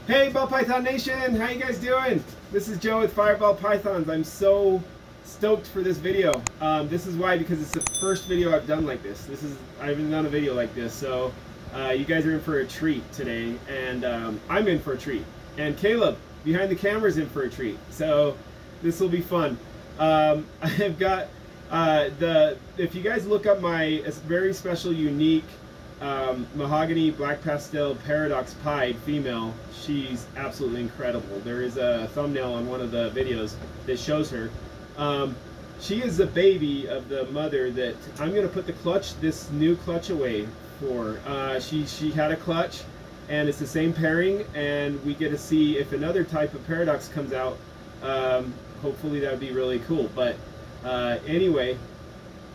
Hey Ball Python Nation, how you guys doing? This is Joe with Fireball Pythons. I'm so stoked for this video. This is why, because it's the first video I've done like this. I haven't done a video like this, so you guys are in for a treat today, and I'm in for a treat. And Caleb, behind the camera, is in for a treat. So this will be fun. I've got if you guys look up my very special, unique mahogany black pastel paradox pied female, she's absolutely incredible. There is a thumbnail on one of the videos that shows her. She is the baby of the mother that I'm going to put this new clutch away for. She had a clutch, and it's the same pairing, and we get to see if another type of paradox comes out. Hopefully that would be really cool. But anyway,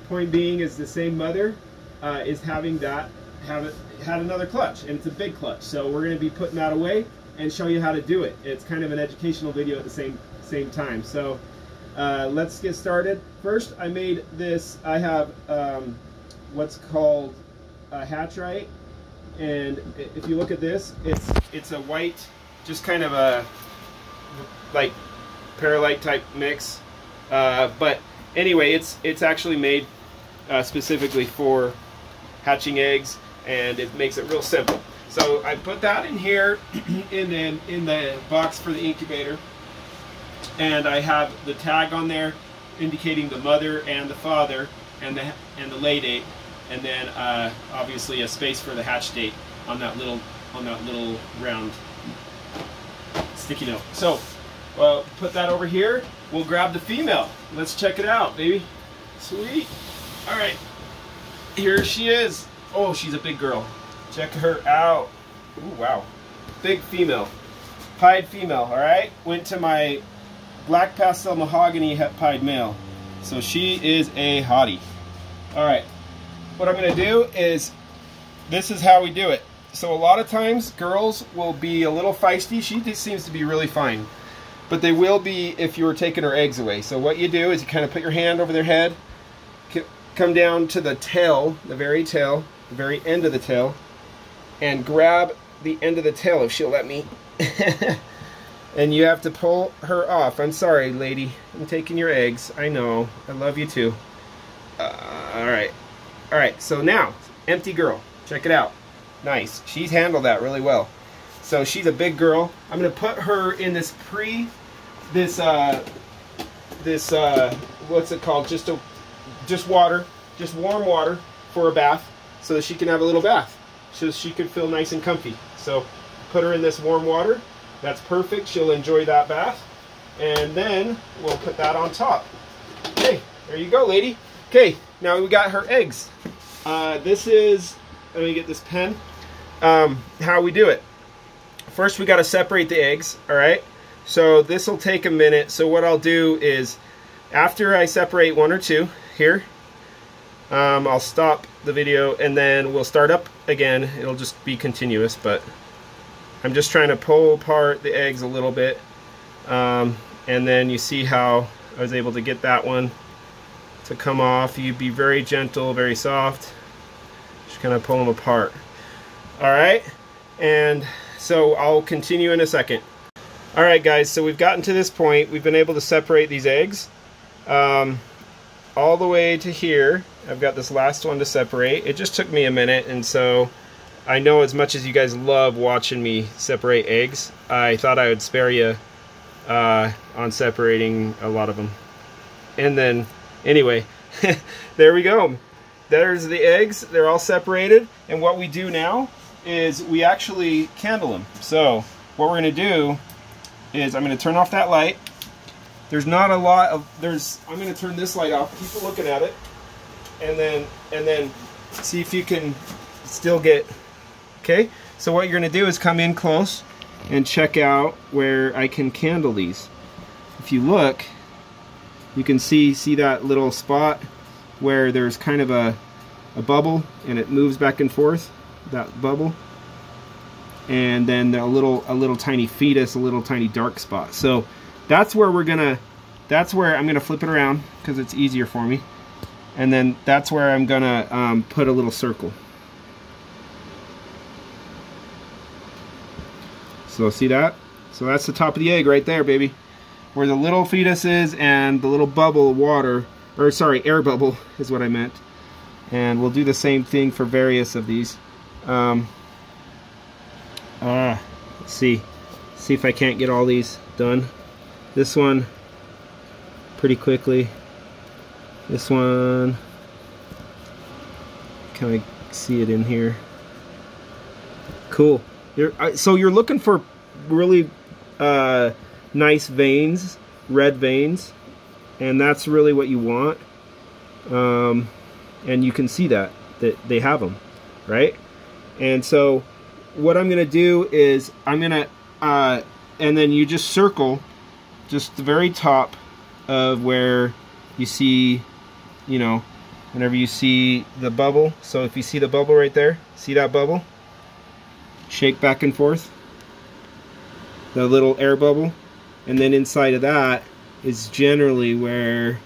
point being is the same mother is having that had another clutch, and it's a big clutch, so we're going to be putting that away and show you how to do it. It's kind of an educational video at the same time. So let's get started. First, I made this. I have what's called a hatchite, and if you look at this, it's a white, just kind of a like perlite type mix, but anyway, it's actually made specifically for hatching eggs, and it makes it real simple. So I put that in here in the box for the incubator, and I have the tag on there indicating the mother and the father and the lay date, and then obviously a space for the hatch date on that little round sticky note. So put that over here. We'll grab the female. Let's check it out, baby. Sweet. All right. Here she is. Oh, she's a big girl. Check her out. Ooh, wow. Big female. Pied female, all right? Went to my black pastel mahogany pied male. So she is a hottie. All right. What I'm going to do is, this is how we do it. So a lot of times, girls will be a little feisty. She just seems to be really fine. But they will be if you were taking her eggs away. So what you do is you kind of put your hand over their head, come down to the tail, the very end of the tail, and grab the end of the tail if she'll let me. And you have to pull her off. I'm sorry, lady. I'm taking your eggs. I know. I love you too. Alright. Alright, so now, empty girl. Check it out. Nice. She's handled that really well. So she's a big girl. I'm going to put her in this what's it called? Just warm water for a bath, so that she can have a little bath, so she can feel nice and comfy. So put her in this warm water. That's perfect. She'll enjoy that bath, and then we'll put that on top. Okay, there you go, lady. Okay, now we got her eggs. This is, let me get this pen. How we do it. First, we got to separate the eggs. All right. So this will take a minute. So what I'll do is, after I separate one or two here, I'll stop the video and then we'll start up again. It'll just be continuous, but I'm just trying to pull apart the eggs a little bit. And then you see how I was able to get that one to come off. You'd be very gentle, very soft. Just kind of pull them apart. All right. And so I'll continue in a second. Alright guys, so we've gotten to this point. We've been able to separate these eggs all the way to here. I've got this last one to separate. It just took me a minute, and so I know as much as you guys love watching me separate eggs, I thought I would spare you on separating a lot of them. And then, anyway, there we go. There's the eggs. They're all separated, and what we do now is we actually candle them. So what we're going to do is I'm going to turn off that light. There's not a lot of, I'm going to turn this light off, keep looking at it, and then see if you can still get, okay? So what you're going to do is come in close and check out where I can candle these. If you look, you can see that little spot where there's kind of a bubble and it moves back and forth, that bubble. And then a little tiny fetus, a little tiny dark spot. So that's where I'm gonna flip it around because it's easier for me. And then that's where I'm gonna put a little circle. So see that? So that's the top of the egg right there, baby. Where the little fetus is and the little bubble of water, or sorry, air bubble is what I meant. And we'll do the same thing for various of these. Let's see if I can't get all these done. This one pretty quickly. This one, can I see it in here? Cool. So you're looking for really nice veins, red veins, and that's really what you want. And you can see that they have them, right? And so what I'm gonna do is I'm gonna and then you just circle just the very top of where you see, you know, whenever you see the bubble. So if you see the bubble right there, see that bubble? Shake back and forth, the little air bubble, and then inside of that is generally where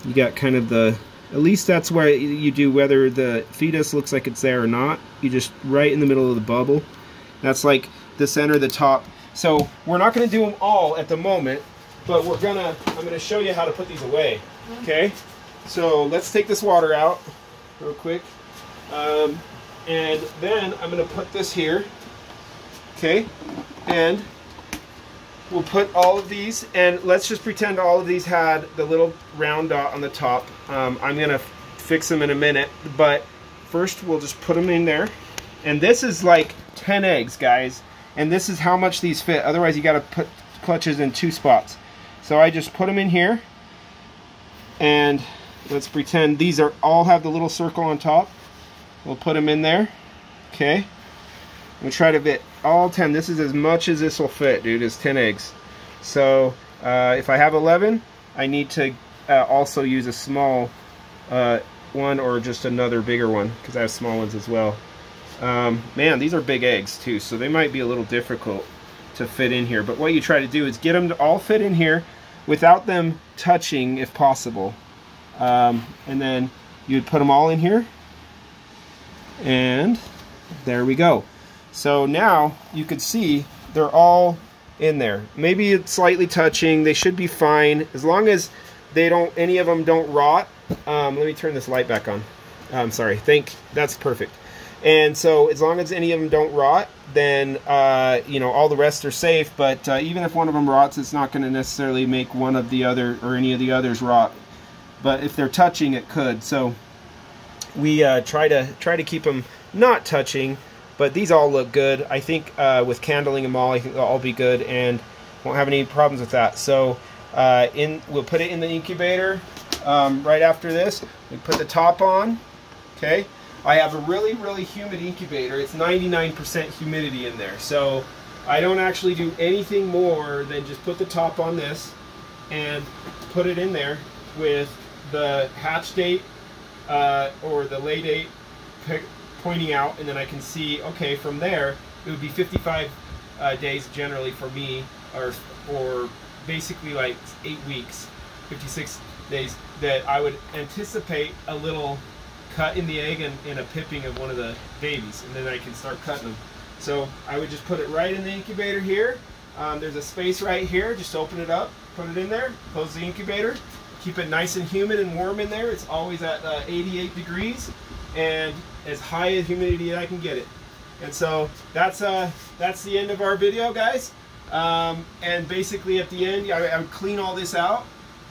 you got kind of the, at least that's where you do, whether the fetus looks like it's there or not, you just right in the middle of the bubble. That's like the center, the top. So we're not going to do them all at the moment, but I'm going to show you how to put these away. Okay, so let's take this water out real quick. And then I'm going to put this here, okay, and we'll put all of these, and let's just pretend all of these had the little round dot on the top. I'm going to fix them in a minute, but first we'll just put them in there. And this is like 10 eggs, guys, and this is how much these fit. Otherwise you got to put clutches in 2 spots. So I just put them in here, and let's pretend these are all have the little circle on top. We'll put them in there, okay? We'll try to fit all 10. This is as much as this will fit, dude, is 10 eggs. So if I have 11, I need to also use a small one or just another bigger one, because I have small ones as well. Man, these are big eggs too, so they might be a little difficult to fit in here. But what you try to do is get them to all fit in here without them touching if possible. And then you'd put them all in here. And there we go. So now you can see they're all in there. Maybe it's slightly touching. They should be fine as long as they don't, any of them don't rot. Let me turn this light back on. I'm sorry. That's perfect. And so as long as any of them don't rot, then you know, all the rest are safe. But even if one of them rots, it's not going to necessarily make one of the other or any of the others rot. But if they're touching, it could. So we try to keep them not touching, but these all look good. I think with candling them all, I think they'll all be good and won't have any problems with that. So we'll put it in the incubator right after this. We put the top on, okay? I have a really humid incubator. It's 99% humidity in there. So I don't actually do anything more than just put the top on this and put it in there with the hatch date or the lay date pointing out, and then I can see, okay, from there it would be 55 days generally for me, or basically like 8 weeks, 56 days, that I would anticipate a little cut in the egg and a pipping of one of the babies, and then I can start cutting them. So I would just put it right in the incubator here. There's a space right here, just open it up, put it in there, close the incubator, keep it nice and humid and warm in there. It's always at 88 degrees and as high a humidity as I can get it. And so that's the end of our video, guys. And basically at the end, I would clean all this out,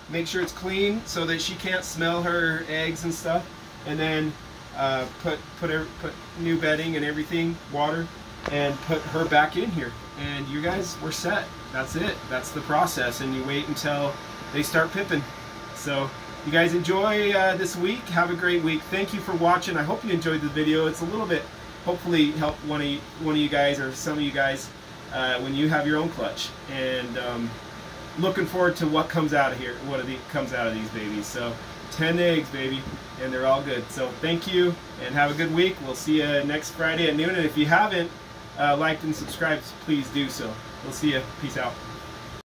make sure it's clean so that she can't smell her eggs and stuff, and then put new bedding and everything, water, and put her back in here. And you guys were set. That's it. That's the process. And you wait until they start pipping. So you guys enjoy this week. Have a great week. Thank you for watching. I hope you enjoyed the video. It's a little bit, hopefully help one of you guys or some of you guys when you have your own clutch. And looking forward to what comes out of here, comes out of these babies. So 10 eggs, baby, and they're all good. So thank you and have a good week. We'll see you next Friday at noon. And if you haven't liked and subscribed, please do so. We'll see you. Peace out.